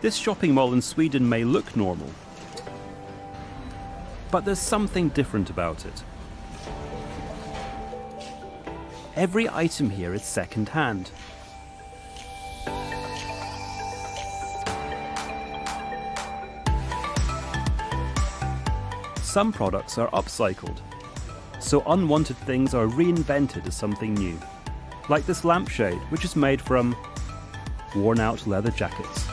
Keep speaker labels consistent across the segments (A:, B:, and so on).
A: This shopping mall in Sweden may look normal, but there's something different about it. Every item here is second-hand. Some products are upcycled, so unwanted things are reinvented as something new. Like this lampshade, which is made from worn-out leather jackets.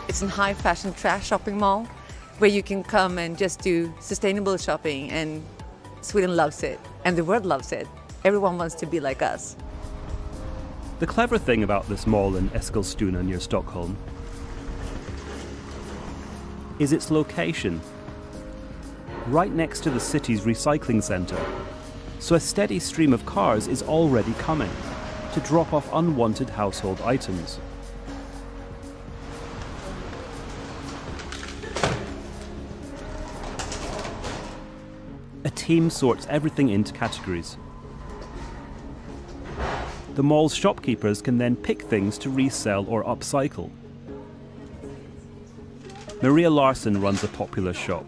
B: It's a high-fashion trash shopping mall where you can come and just do sustainable shopping, and Sweden loves it, and the world loves it. Everyone wants to be like us.
A: The clever thing about this mall in Eskilstuna near Stockholm is its location, right next to the city's recycling centre. So a steady stream of cars is already coming to drop off unwanted household items. A team sorts everything into categories. The mall's shopkeepers can then pick things to resell or upcycle. Maria Larsson runs a popular shop.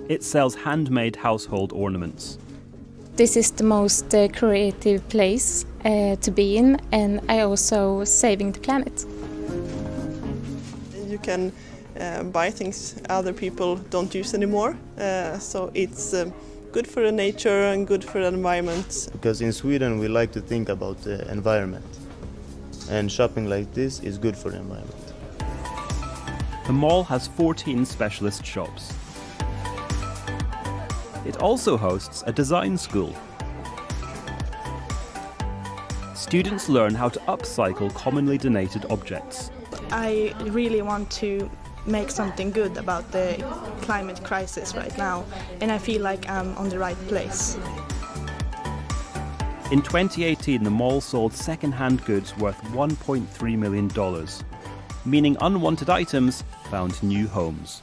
A: It sells handmade household ornaments.
C: This is the most creative place to be in, and I also saving the planet.
D: You can buy things other people don't use anymore, so it's good for the nature and good for the environment.
E: Because in Sweden we like to think about the environment, and shopping like this is good for the environment.
A: The mall has 14 specialist shops. It also hosts a design school. Students learn how to upcycle commonly donated objects.
F: I really want to make something good about the climate crisis right now, and I feel like I'm on the right place.
A: In 2018, the mall sold second-hand goods worth $1.3 million, meaning unwanted items found new homes.